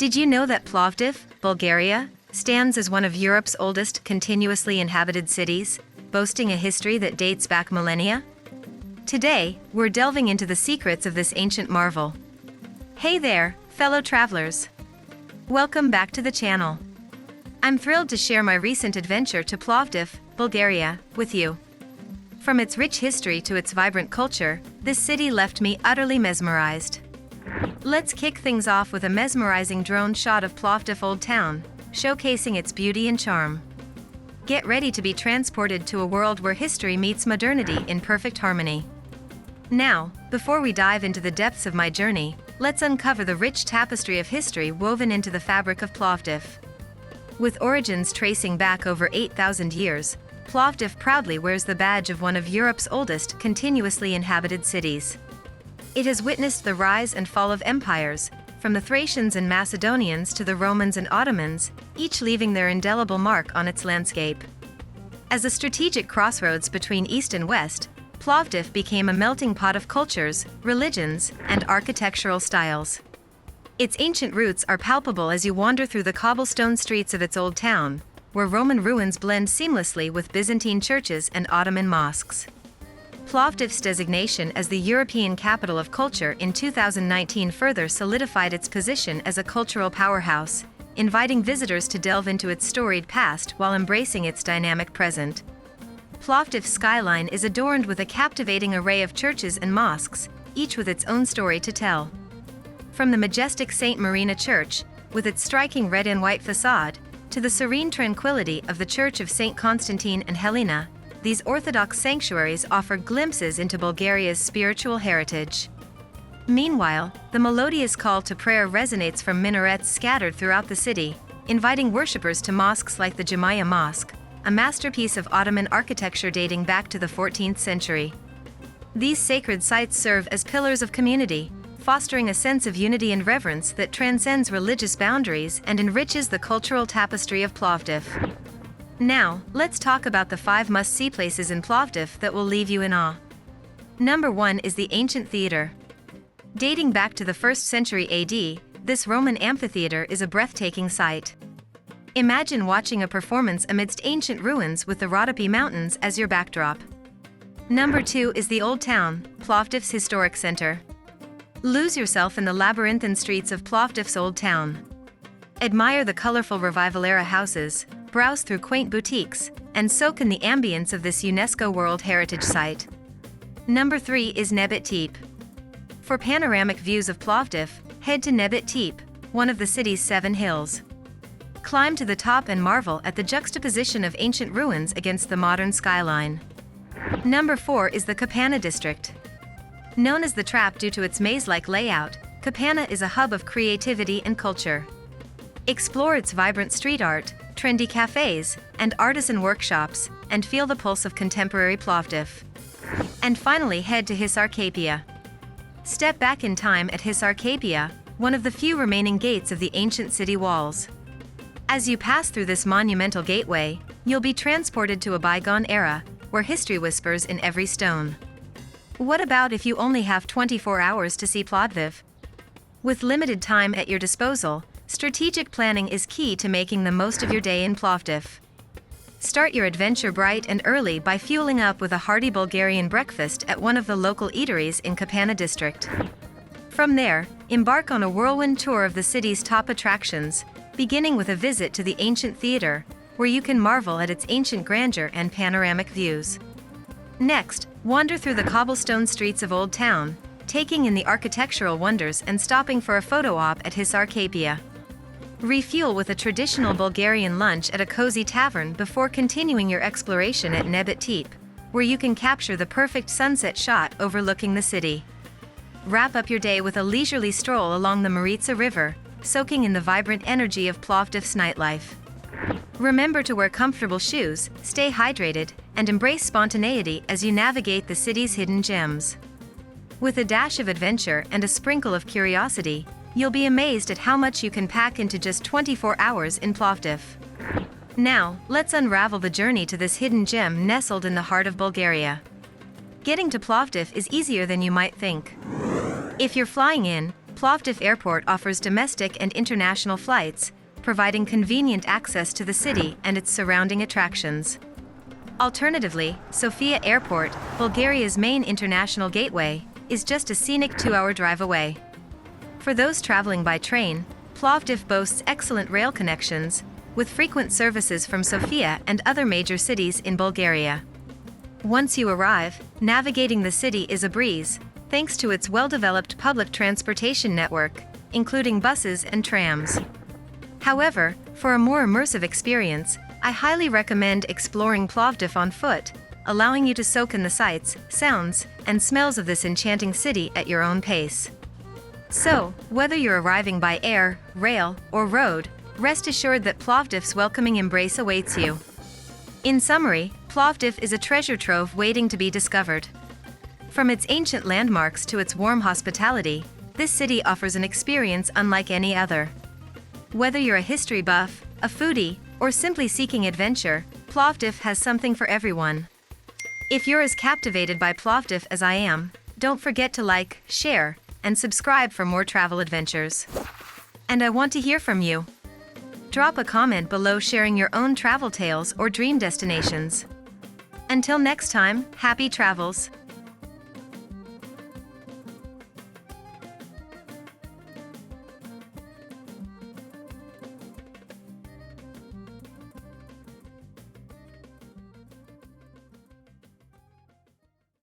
Did you know that Plovdiv, Bulgaria, stands as one of Europe's oldest continuously inhabited cities, boasting a history that dates back millennia? Today, we're delving into the secrets of this ancient marvel. Hey there, fellow travelers! Welcome back to the channel. I'm thrilled to share my recent adventure to Plovdiv, Bulgaria, with you. From its rich history to its vibrant culture, this city left me utterly mesmerized. Let's kick things off with a mesmerizing drone shot of Plovdiv Old Town, showcasing its beauty and charm. Get ready to be transported to a world where history meets modernity in perfect harmony. Now, before we dive into the depths of my journey, let's uncover the rich tapestry of history woven into the fabric of Plovdiv. With origins tracing back over 8,000 years, Plovdiv proudly wears the badge of one of Europe's oldest continuously inhabited cities. It has witnessed the rise and fall of empires, from the Thracians and Macedonians to the Romans and Ottomans, each leaving their indelible mark on its landscape. As a strategic crossroads between East and West, Plovdiv became a melting pot of cultures, religions, and architectural styles. Its ancient roots are palpable as you wander through the cobblestone streets of its old town, where Roman ruins blend seamlessly with Byzantine churches and Ottoman mosques. Plovdiv's designation as the European Capital of Culture in 2019 further solidified its position as a cultural powerhouse, inviting visitors to delve into its storied past while embracing its dynamic present. Plovdiv's skyline is adorned with a captivating array of churches and mosques, each with its own story to tell. From the majestic St. Marina Church, with its striking red and white facade, to the serene tranquility of the Church of St. Constantine and Helena, these Orthodox sanctuaries offer glimpses into Bulgaria's spiritual heritage. Meanwhile, the melodious call to prayer resonates from minarets scattered throughout the city, inviting worshippers to mosques like the Jamia Mosque, a masterpiece of Ottoman architecture dating back to the 14th century. These sacred sites serve as pillars of community, fostering a sense of unity and reverence that transcends religious boundaries and enriches the cultural tapestry of Plovdiv. Now, let's talk about the 5 must-see places in Plovdiv that will leave you in awe. Number 1 is the Ancient Theatre. Dating back to the 1st century AD, this Roman amphitheater is a breathtaking sight. Imagine watching a performance amidst ancient ruins with the Rhodope Mountains as your backdrop. Number 2 is the Old Town, Plovdiv's historic center. Lose yourself in the labyrinthine streets of Plovdiv's Old Town. Admire the colorful Revival-era houses, browse through quaint boutiques, and soak in the ambience of this UNESCO World Heritage Site. Number 3 is Nebit Tepe. For panoramic views of Plovdiv, head to Nebit Tepe, one of the city's 7 hills. Climb to the top and marvel at the juxtaposition of ancient ruins against the modern skyline. Number 4 is the Kapana district. Known as the Trap due to its maze-like layout, Kapana is a hub of creativity and culture. Explore its vibrant street art, trendy cafes, and artisan workshops, and feel the pulse of contemporary Plovdiv. And finally, head to Hisarchapia. Step back in time at Hisarchapia, one of the few remaining gates of the ancient city walls. As you pass through this monumental gateway, you'll be transported to a bygone era, where history whispers in every stone. What about if you only have 24 hours to see Plovdiv? With limited time at your disposal, strategic planning is key to making the most of your day in Plovdiv. Start your adventure bright and early by fueling up with a hearty Bulgarian breakfast at one of the local eateries in Kapana district. From there, embark on a whirlwind tour of the city's top attractions, beginning with a visit to the Ancient Theatre, where you can marvel at its ancient grandeur and panoramic views. Next, wander through the cobblestone streets of Old Town, taking in the architectural wonders and stopping for a photo op at Hisarchapia. Refuel with a traditional Bulgarian lunch at a cozy tavern before continuing your exploration at Nebit Tepe, where you can capture the perfect sunset shot overlooking the city. Wrap up your day with a leisurely stroll along the Maritsa River, soaking in the vibrant energy of Plovdiv's nightlife. Remember to wear comfortable shoes, stay hydrated, and embrace spontaneity as you navigate the city's hidden gems. With a dash of adventure and a sprinkle of curiosity, you'll be amazed at how much you can pack into just 24 hours in Plovdiv. Now, let's unravel the journey to this hidden gem nestled in the heart of Bulgaria. Getting to Plovdiv is easier than you might think. If you're flying in, Plovdiv Airport offers domestic and international flights, providing convenient access to the city and its surrounding attractions. Alternatively, Sofia Airport, Bulgaria's main international gateway, is just a scenic 2-hour drive away. For those traveling by train, Plovdiv boasts excellent rail connections, with frequent services from Sofia and other major cities in Bulgaria. Once you arrive, navigating the city is a breeze, thanks to its well-developed public transportation network, including buses and trams. However, for a more immersive experience, I highly recommend exploring Plovdiv on foot, allowing you to soak in the sights, sounds, and smells of this enchanting city at your own pace. So, whether you're arriving by air, rail, or road, rest assured that Plovdiv's welcoming embrace awaits you. In summary, Plovdiv is a treasure trove waiting to be discovered. From its ancient landmarks to its warm hospitality, this city offers an experience unlike any other. Whether you're a history buff, a foodie, or simply seeking adventure, Plovdiv has something for everyone. If you're as captivated by Plovdiv as I am, don't forget to like, share, and subscribe for more travel adventures. And I want to hear from you. Drop a comment below sharing your own travel tales or dream destinations. Until next time, happy travels!